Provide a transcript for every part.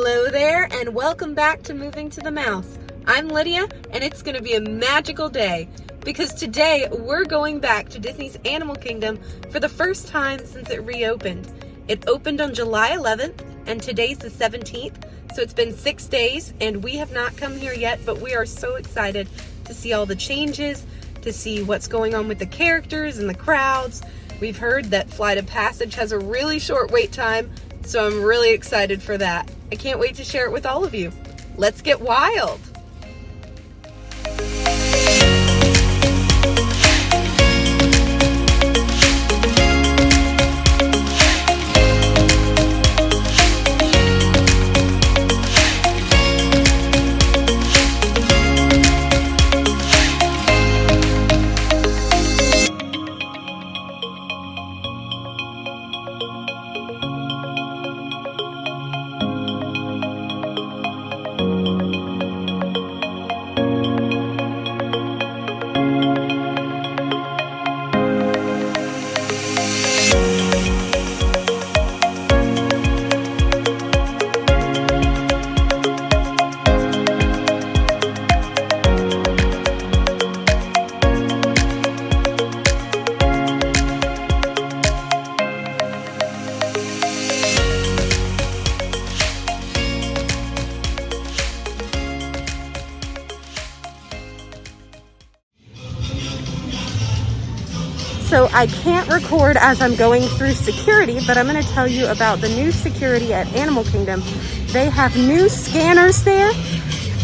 Hello there, and welcome back to Moving to the Mouse. I'm Lydia, and it's going to be a magical day because today we're going back to Disney's Animal Kingdom for the first time since it reopened. It opened on July 11th, and today's the 17th, so it's been 6 days, and we have not come here yet, but we are so excited to see all the changes, to see what's going on with the characters and the crowds. We've heard that Flight of Passage has a really short wait time, so I'm really excited for that. I can't wait to share it with all of you. Let's get wild! So I can't record as I'm going through security, but I'm going to tell you about the new security at Animal Kingdom. They have new scanners there,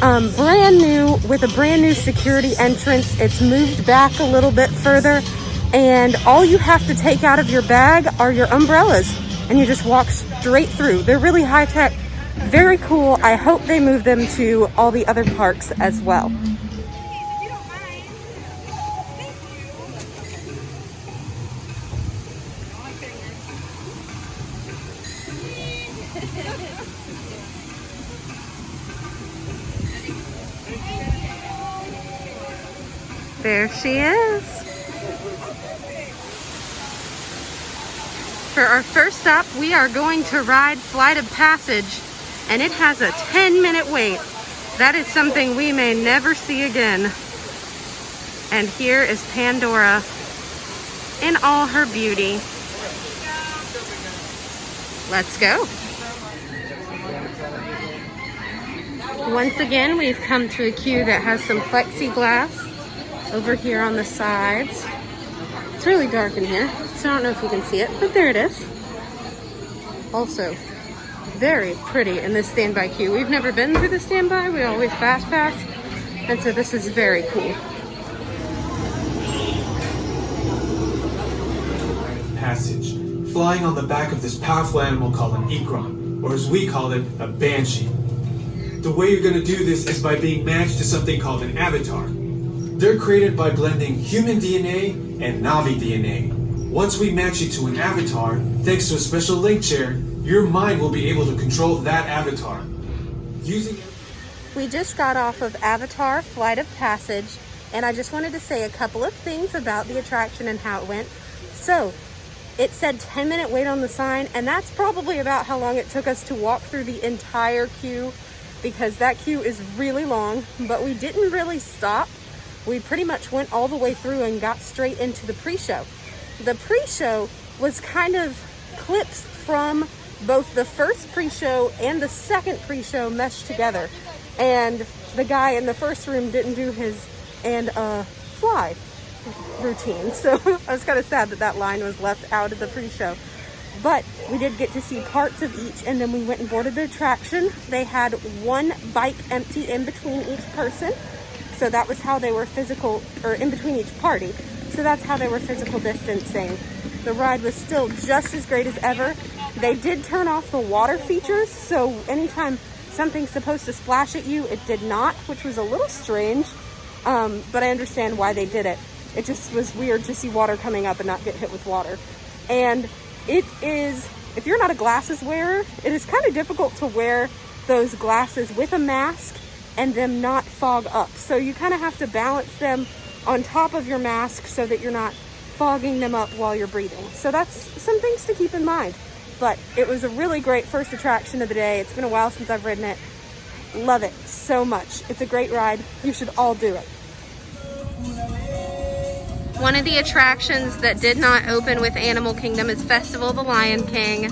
brand new, with a brand new security entrance. It's moved back a little bit further, and all you have to take out of your bag are your umbrellas, and you just walk straight through. They're really high tech, very cool. I hope they move them to all the other parks as well. There she is. For our first stop, we are going to ride Flight of Passage, and it has a 10-minute wait. That is something we may never see again. And here is Pandora in all her beauty. Let's go. Once again, we've come to a queue that has some plexiglass over here on the sides. It's really dark in here, so I don't know if you can see it, but there it is. Also, very pretty in this standby queue. We've never been through the standby, we always fast pass, and so this is very cool. Passage, flying on the back of this powerful animal called an Ikran, or as we call it, a Banshee. The way you're going to do this is by being matched to something called an avatar. They're created by blending human DNA and Na'vi DNA. Once we match you to an avatar, thanks to a special link chair, your mind will be able to control that avatar. We just got off of Avatar Flight of Passage, and I just wanted to say a couple of things about the attraction and how it went. So, it said 10-minute wait on the sign, and that's probably about how long it took us to walk through the entire queue, because that queue is really long, but we didn't really stop. We pretty much went all the way through and got straight into the pre-show. The pre-show was kind of clips from both the first pre-show and the second pre-show meshed together. And the guy in the first room didn't do his fly routine. So I was kind of sad that that line was left out of the pre-show. But we did get to see parts of each, and then we went and boarded the attraction. They had one bike empty in between each person. So that was how they were physical, or in between each party. So that's how they were physical distancing. The ride was still just as great as ever. They did turn off the water features, so anytime something's supposed to splash at you, it did not, which was a little strange. But I understand why they did it. It just was weird to see water coming up and not get hit with water. And it is, if you're not a glasses wearer, it is kind of difficult to wear those glasses with a mask and them not fog up. So you kind of have to balance them on top of your mask so that you're not fogging them up while you're breathing. So that's some things to keep in mind. but it was a really great first attraction of the day. It's been a while since I've ridden it. Love it so much. It's a great ride. You should all do it. One of the attractions that did not open with Animal Kingdom is Festival of the Lion King.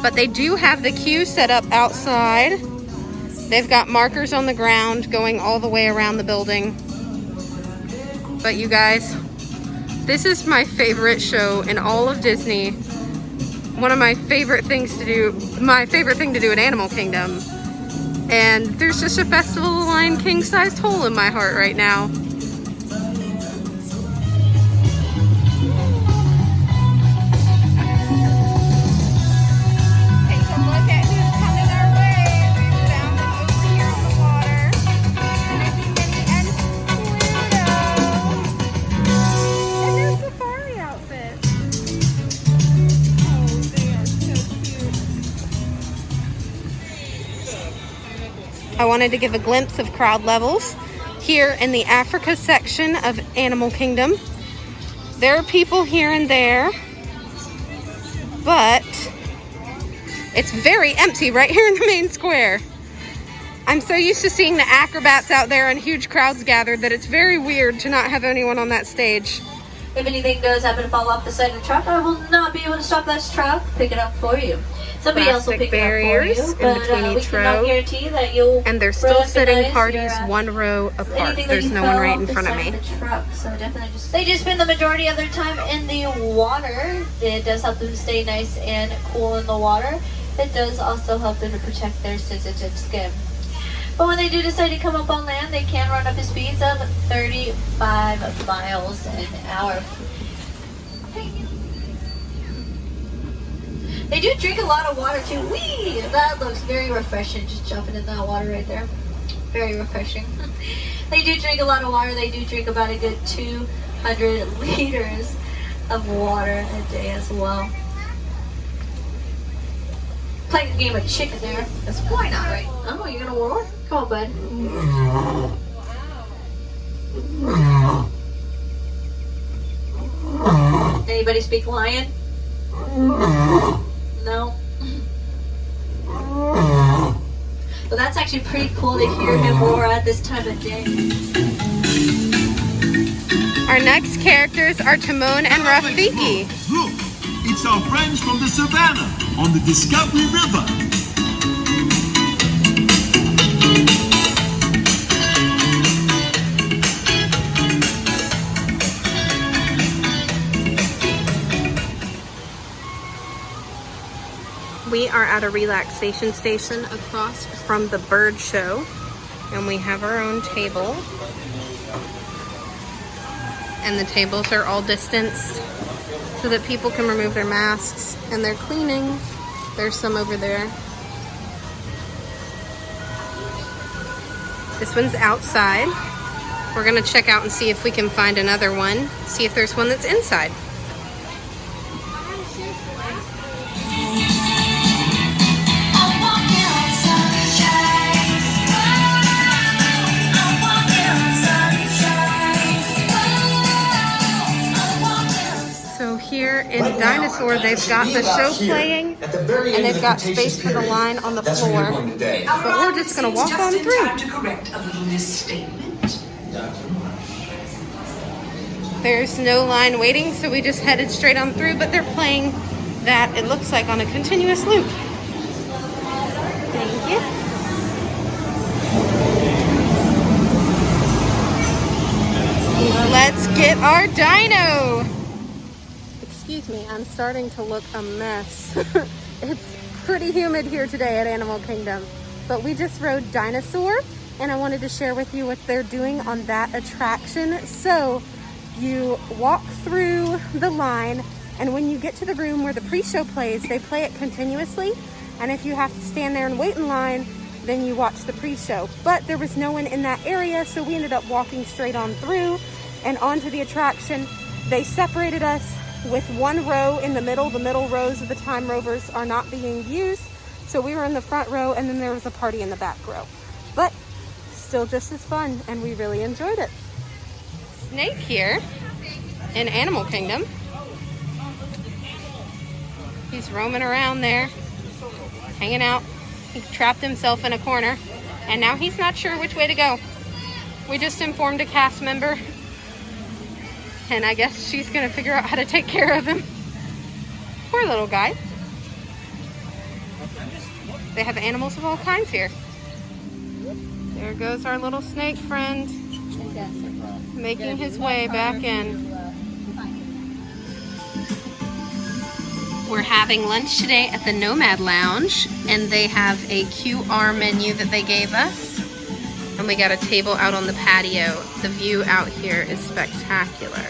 But they do have the queue set up outside. They've got markers on the ground going all the way around the building. But you guys, this is my favorite show in all of Disney. One of my favorite things to do, my favorite thing to do at Animal Kingdom. And there's just a Festival of the Lion King sized hole in my heart right now. I wanted to give a glimpse of crowd levels here in the Africa section of Animal Kingdom. There are people here and there, but it's very empty right here in the main square. I'm so used to seeing the acrobats out there and huge crowds gathered that it's very weird to not have anyone on that stage. If anything does happen to fall off the side of the truck, I will not be able to stop that truck, pick it up for you. Somebody else will pick it up for you, but we cannot guarantee that you'll. And they're still sitting parties one row apart. There's no one right in front of me. The truck, so definitely they do spend the majority of their time in the water. It does help them stay nice and cool in the water. It does also help them to protect their sensitive skin. But when they do decide to come up on land, they can run up to speeds of 35 miles an hour. They do drink a lot of water too. Whee! That looks very refreshing, just jumping in that water right there. Very refreshing. They do drink a lot of water. They do drink about a good 200 liters of water a day as well. Playing a game of chicken there. That's why not, right? Oh, you're gonna roar? Come on, bud. Anybody speak lion? No. Well, that's actually pretty cool to hear him roar at this time of day. Our next characters are Timon and Rafiki. Look, it's our friends from the savannah on the Discovery River. We are at a relaxation station across from the bird show, and we have our own table. And the tables are all distanced so that people can remove their masks, and they're cleaning. There's some over there. This one's outside. We're gonna check out and see if we can find another one, see if there's one that's inside. Here in Dinosaur, they've got the show playing, and they've got space for the line on the floor. But we're just going to walk on through. There's no line waiting, so we just headed straight on through, but they're playing that, it looks like, on a continuous loop. Thank you. Let's get our dino! Excuse me, I'm starting to look a mess. It's pretty humid here today at Animal Kingdom, but we just rode Dinosaur, and I wanted to share with you what they're doing on that attraction. So you walk through the line, and when you get to the room where the pre-show plays, they play it continuously, and if you have to stand there and wait in line, then you watch the pre-show. But there was no one in that area, so we ended up walking straight on through and onto the attraction. They separated us with one row in the middle. The middle rows of the Time Rovers are not being used, so we were in the front row, and then there was a party in the back row. But still just as fun, and we really enjoyed it. Snake here in Animal Kingdom. He's roaming around there, hanging out. He trapped himself in a corner, and now he's not sure which way to go. We just informed a cast member, and I guess she's gonna figure out how to take care of him. Poor little guy. They have animals of all kinds here. There goes our little snake friend, making his way back in. We're having lunch today at the Nomad Lounge, and they have a QR menu that they gave us. And we got a table out on the patio. The view out here is spectacular.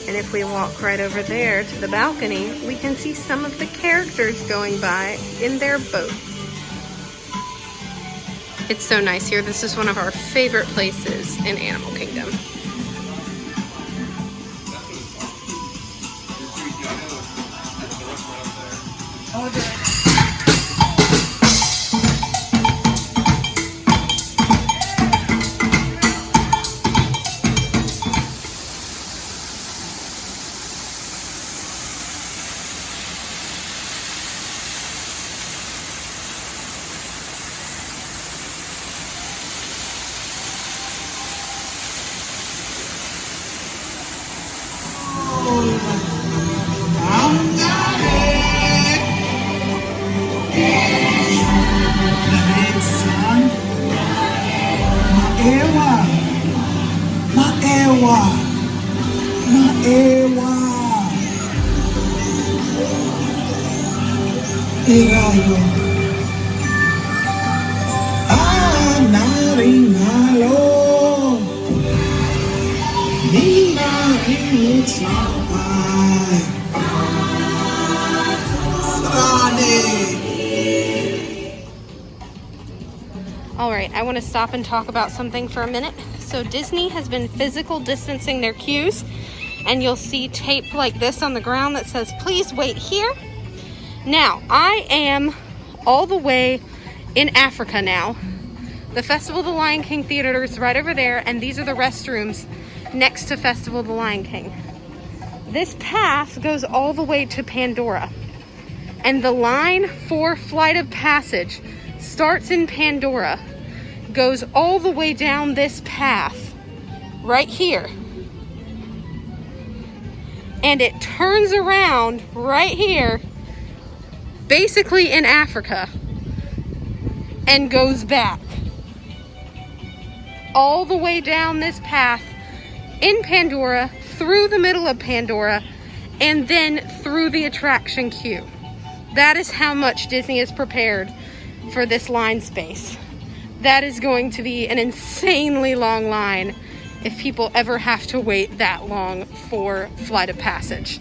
And if we walk right over there to the balcony, we can see some of the characters going by in their boats. It's so nice here. This is one of our favorite places in Animal Kingdom. All right, I want to stop and talk about something for a minute. So Disney has been physical distancing their queues, and you'll see tape like this on the ground that says, please wait here. Now, I am all the way in Africa now. The Festival of the Lion King Theater is right over there, and these are the restrooms next to Festival of the Lion King. This path goes all the way to Pandora, and the line for Flight of Passage starts in Pandora, goes all the way down this path right here, and it turns around right here, basically in Africa, and goes back all the way down this path in Pandora, through the middle of Pandora, and then through the attraction queue. That is how much Disney is prepared for this line space. That is going to be an insanely long line if people ever have to wait that long for Flight of Passage.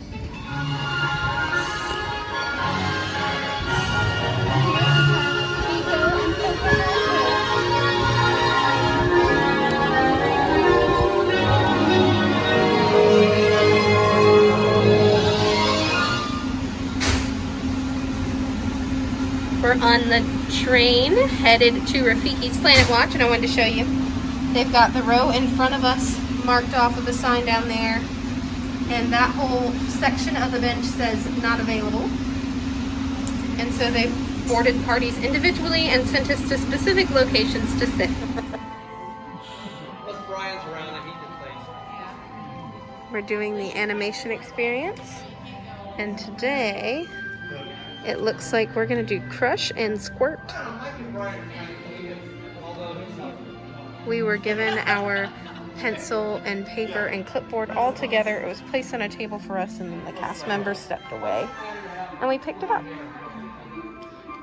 We're on the train headed to Rafiki's Planet Watch, and I wanted to show you. They've got the row in front of us marked off with a sign down there, and that whole section of the bench says not available. And so they've boarded parties individually and sent us to specific locations to sit. We're doing the animation experience, and today it looks like we're gonna do Crush and Squirt. We were given our pencil and paper and clipboard all together. It was placed on a table for us, and the cast members stepped away, and we picked it up.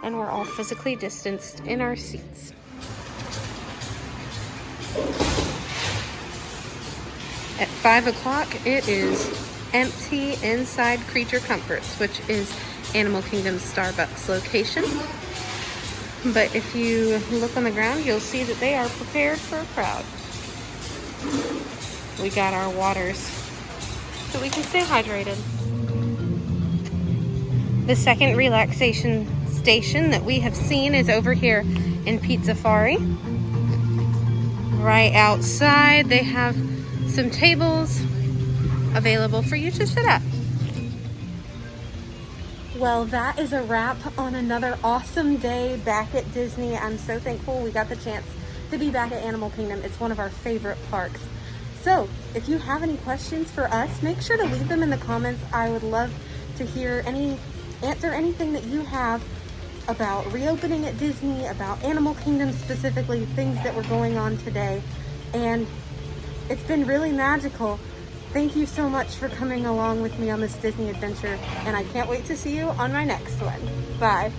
And we're all physically distanced in our seats. At 5 o'clock, it is empty inside Creature Comforts, which is Animal Kingdom's Starbucks location. But if you look on the ground, you'll see that they are prepared for a crowd. We got our waters so we can stay hydrated. The second relaxation station that we have seen is over here in Pizzafari. Right outside, they have some tables available for you to sit at. Well, that is a wrap on another awesome day back at Disney. I'm so thankful we got the chance to be back at Animal Kingdom. It's one of our favorite parks. So if you have any questions for us, make sure to leave them in the comments. I would love to hear answer anything that you have about reopening at Disney, about Animal Kingdom specifically, things that were going on today. And it's been really magical. Thank you so much for coming along with me on this Disney adventure, and I can't wait to see you on my next one. Bye.